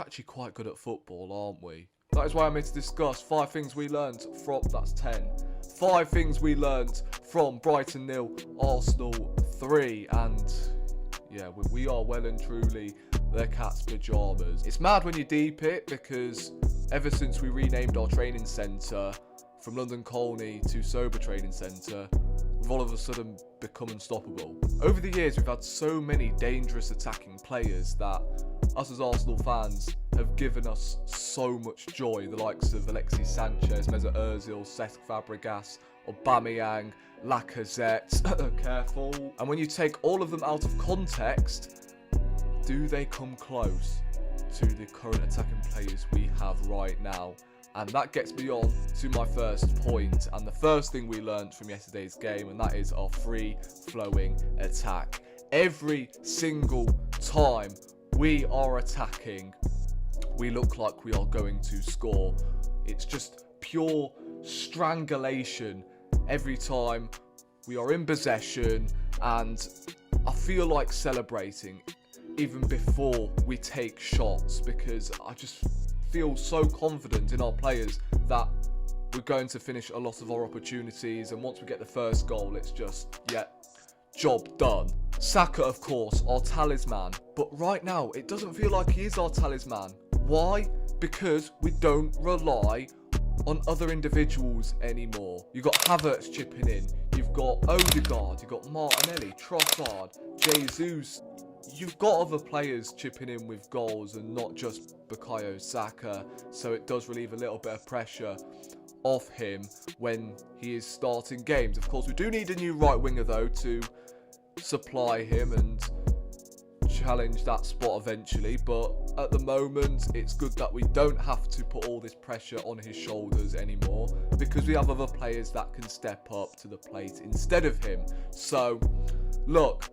actually quite good at football, aren't we? That is why I'm here to discuss 5 things we learned from, that's 10. 5 things we learned from Brighton 0, Arsenal 3, and yeah, we are well and truly the cat's pyjamas. It's mad when you deep it, because ever since we renamed our training centre from London Colney to Sober Training Centre, we've all of a sudden become unstoppable. Over the years, we've had so many dangerous attacking players that us as Arsenal fans have given us so much joy. The likes of Alexis Sanchez, Mesut Ozil, Cesc Fabregas, Aubameyang, Lacazette, careful. And when you take all of them out of context, do they come close to the current attacking players we have right now? And that gets me on to my first point, and the first thing we learned from yesterday's game, and that is our free-flowing attack. Every single time we are attacking, we look like we are going to score. It's just pure strangulation every time we are in possession, and I feel like celebrating even before we take shots, because I just feel so confident in our players that we're going to finish a lot of our opportunities, and once we get the first goal, it's just, yeah, job done. Saka, of course, our talisman, but right now it doesn't feel like he is our talisman. Why? Because we don't rely on other individuals anymore. You've got Havertz chipping in, you've got Odegaard, you've got Martinelli, Trossard, Jesus. You've got other players chipping in with goals and not just Bukayo Saka, so it does relieve a little bit of pressure off him when he is starting games. Of course, we do need a new right winger though to supply him and challenge that spot eventually, but at the moment it's good that we don't have to put all this pressure on his shoulders anymore, because we have other players that can step up to the plate instead of him. So look,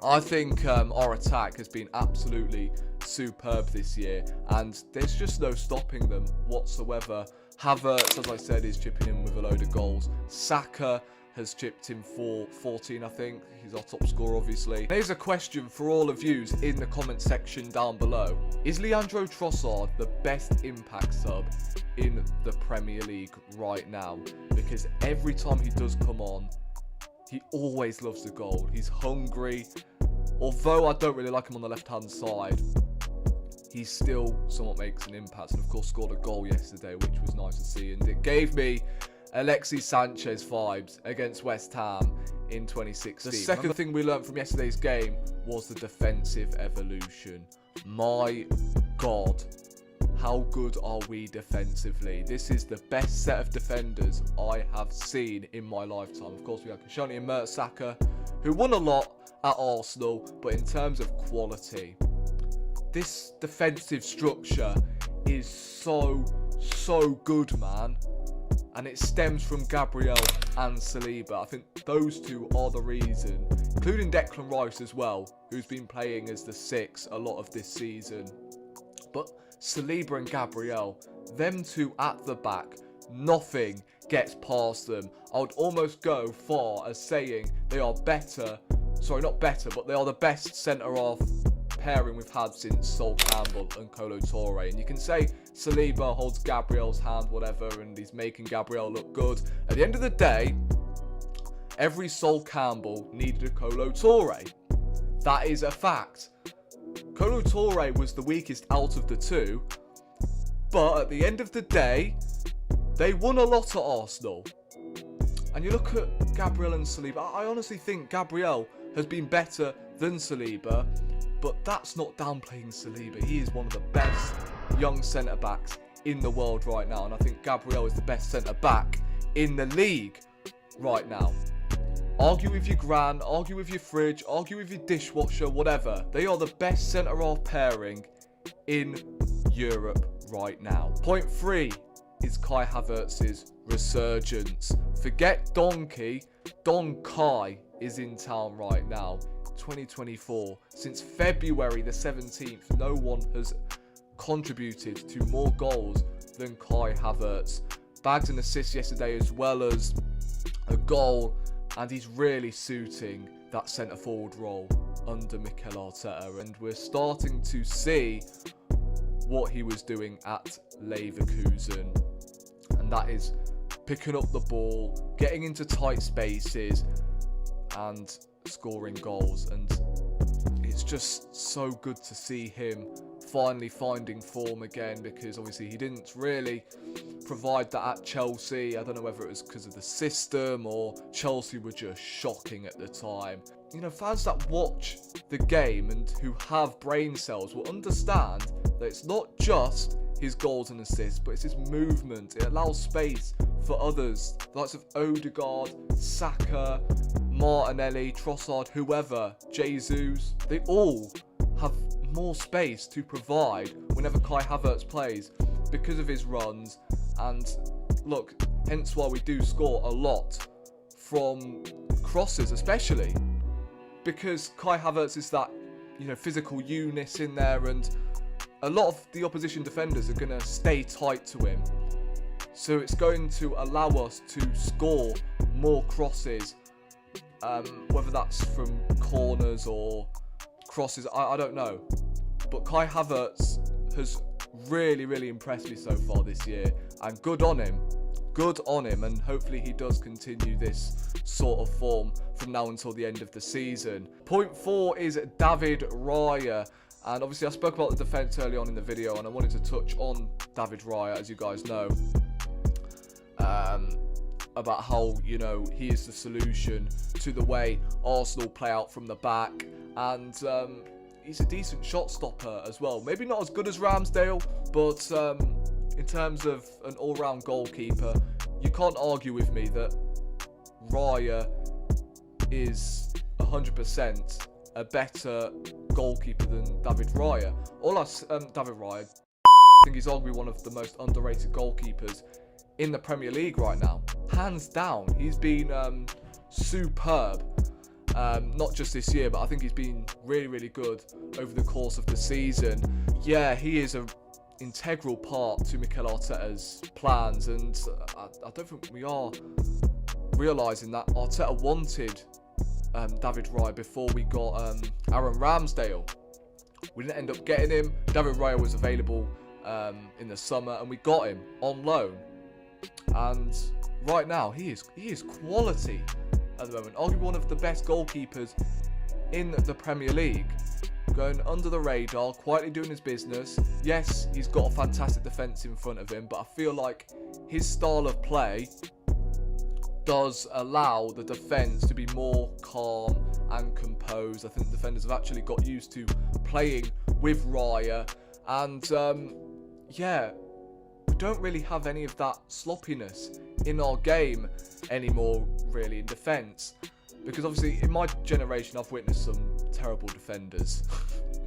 I think our attack has been absolutely superb this year, and there's just no stopping them whatsoever. Havertz, as I said, is chipping in with a load of goals. Saka has chipped in for 14, I think. He's our top scorer, obviously. Here's a question for all of you in the comment section down below. Is Leandro Trossard the best impact sub in the Premier League right now? Because every time he does come on, he always loves the goal. He's hungry. Although I don't really like him on the left-hand side, he still somewhat makes an impact, and of course scored a goal yesterday, which was nice to see, and it gave me Alexis Sanchez vibes against West Ham in 2016. The second thing we learned from yesterday's game was the defensive evolution. My God, how good are we defensively? This is the best set of defenders I have seen in my lifetime. Of course, we have Koscielny and Mertesacker, who won a lot at Arsenal, but in terms of quality, this defensive structure is so good, man. And it stems from Gabriel and Saliba. I think those two are the reason, including Declan Rice as well, who's been playing as the 6 a lot of this season. But Saliba and Gabriel, them two at the back, nothing gets past them. I would almost go far as saying they are better, sorry, not better, but they are the best centre-half pairing we've had since Sol Campbell and Kolo Touré. And you can say Saliba holds Gabriel's hand, whatever, and he's making Gabriel look good. At the end of the day, every Sol Campbell needed a Kolo Touré. That is a fact. Kolo Touré was the weakest out of the two, but at the end of the day, they won a lot at Arsenal. And you look at Gabriel and Saliba, I honestly think Gabriel has been better than Saliba, but that's not downplaying Saliba. He is one of the best young centre-backs in the world right now, and I think Gabriel is the best centre-back in the league right now. Argue with your gran, argue with your fridge, argue with your dishwasher, whatever. They are the best centre-half pairing in Europe right now. Point 3 is Kai Havertz's resurgence. Forget Donkey, Don Kai is in town right now. 2024, since February the 17th, no one has contributed to more goals than Kai Havertz. Bagged an assist yesterday as well as a goal, and he's really suiting that centre forward role under Mikel Arteta, and we're starting to see what he was doing at Leverkusen, and that is picking up the ball, getting into tight spaces and scoring goals. And it's just so good to see him finally finding form again, because obviously he didn't really provide that at Chelsea. I don't know whether it was because of the system or Chelsea were just shocking at the time. You know, fans that watch the game and who have brain cells will understand that it's not just his goals and assists, but it's his movement. It allows space for others, the likes of Odegaard, Saka, Martinelli, Trossard, whoever, Jesus. They all have more space to provide whenever Kai Havertz plays because of his runs. And look, hence why we do score a lot from crosses, especially because Kai Havertz is that, you know, physical unit in there, and a lot of the opposition defenders are going to stay tight to him. So it's going to allow us to score more crosses, whether that's from corners or crosses, I don't know. But Kai Havertz has really impressed me so far this year, and good on him, and hopefully he does continue this sort of form from now until the end of the season. Point 4 is David Raya, and obviously I spoke about the defence early on in the video, and I wanted to touch on David Raya, as you guys know, about how, you know, he is the solution to the way Arsenal play out from the back, and he's a decent shot stopper as well. Maybe not as good as Ramsdale, but in terms of an all-round goalkeeper, you can't argue with me that Raya is 100% a better goalkeeper than David Raya. David Raya, I think he's arguably one of the most underrated goalkeepers in the Premier League right now. Hands down, he's been superb. Not just this year, but I think he's been really good over the course of the season. Yeah, he is an integral part to Mikel Arteta's plans, and I don't think we are realising that Arteta wanted David Raya before we got Aaron Ramsdale. We didn't end up getting him. David Raya was available in the summer, and we got him on loan. And right now, he is quality at the moment. Arguably one of the best goalkeepers in the Premier League. Going under the radar, quietly doing his business. Yes, he's got a fantastic defence in front of him, but I feel like his style of play does allow the defence to be more calm and composed. I think the defenders have actually got used to playing with Raya, and yeah, we don't really have any of that sloppiness in our game anymore, really, in defence. Because obviously, in my generation, I've witnessed some terrible defenders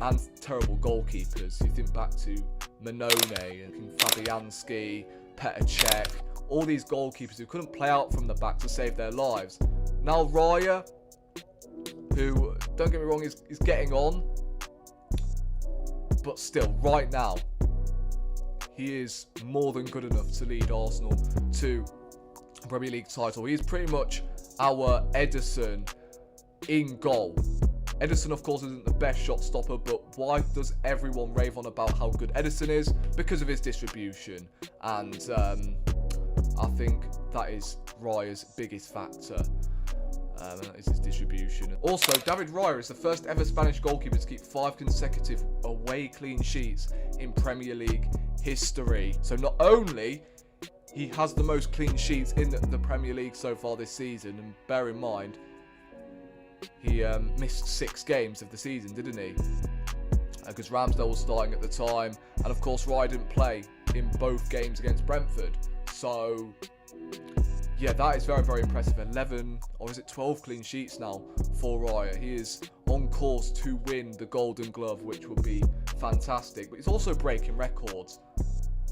and terrible goalkeepers. You think back to Manone and Fabianski, Petr Cech, all these goalkeepers who couldn't play out from the back to save their lives. Now Raya, who, don't get me wrong, is getting on, but still, right now, he is more than good enough to lead Arsenal to a Premier League title. He is pretty much our Ederson in goal. Ederson, of course, isn't the best shot stopper, but why does everyone rave on about how good Ederson is? Because of his distribution, and I think that is Raya's biggest factor. Is his distribution. Also, David Raya is the first ever Spanish goalkeeper to keep 5 consecutive away clean sheets in Premier League history. So not only he has the most clean sheets in the Premier League so far this season, and bear in mind, he missed 6 games of the season, didn't he? Because Ramsdale was starting at the time, and of course Raya didn't play in both games against Brentford. So yeah, that is very impressive. 11, or is it 12 clean sheets now for Raya. He is on course to win the Golden Glove, which would be fantastic. But he's also breaking records.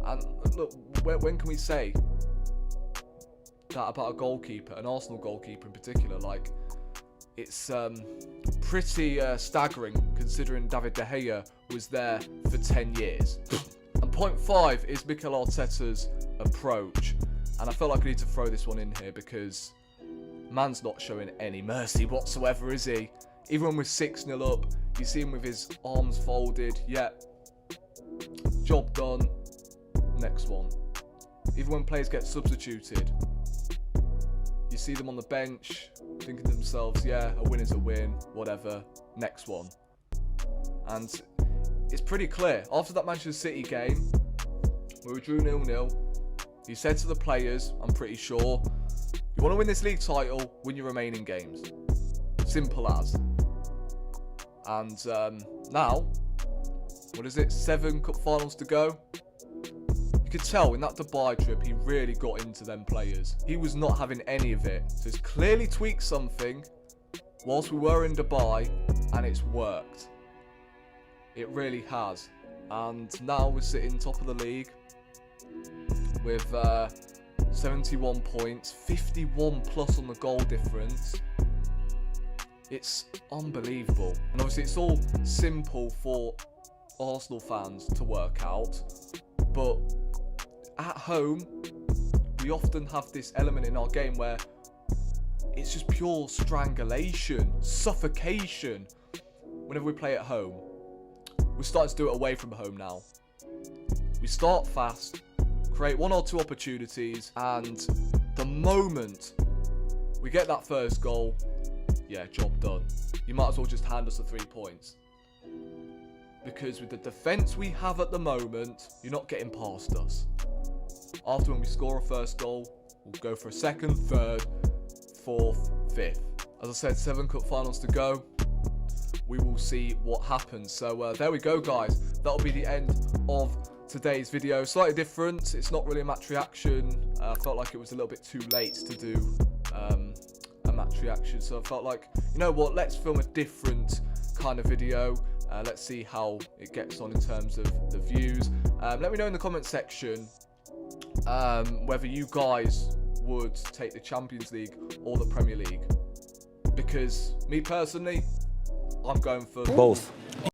And look, when can we say that about a goalkeeper, an Arsenal goalkeeper in particular? Like, it's pretty staggering considering David De Gea was there for 10 years. And point 5 is Mikel Arteta's approach. And I felt like I need to throw this one in here because man's not showing any mercy whatsoever, is he? Even when we're 6-0 up, you see him with his arms folded. Yeah, job done, next one. Even when players get substituted, you see them on the bench thinking to themselves, yeah, a win is a win, whatever, next one. And it's pretty clear. After that Manchester City game, we drew 0-0, he said to the players, I'm pretty sure, you want to win this league title, win your remaining games. Simple as. And now, what is it, 7 cup finals to go? You could tell in that Dubai trip, he really got into them players. He was not having any of it. So he's clearly tweaked something whilst we were in Dubai, and it's worked. It really has. And now we're sitting top of the league with 71 points, 51 plus on the goal difference. It's unbelievable. And obviously it's all simple for Arsenal fans to work out, but at home we often have this element in our game where it's just pure strangulation, suffocation whenever we play at home. We're starting to do it away from home now. We start fast, create 1 or 2 opportunities, and the moment we get that first goal, yeah, job done. You might as well just hand us the 3 points. Because with the defence we have at the moment, you're not getting past us. After when we score a first goal, we'll go for a second, third, fourth, fifth. As I said, 7 cup finals to go. We will see what happens. So there we go, guys. That'll be the end of today's video. Slightly different. It's not really a match reaction. I felt like it was a little bit too late to do a match reaction. So I felt like, you know what, let's film a different kind of video. Let's see how it gets on in terms of the views. Let me know in the comment section whether you guys would take the Champions League or the Premier League. Because me personally, I'm going for both.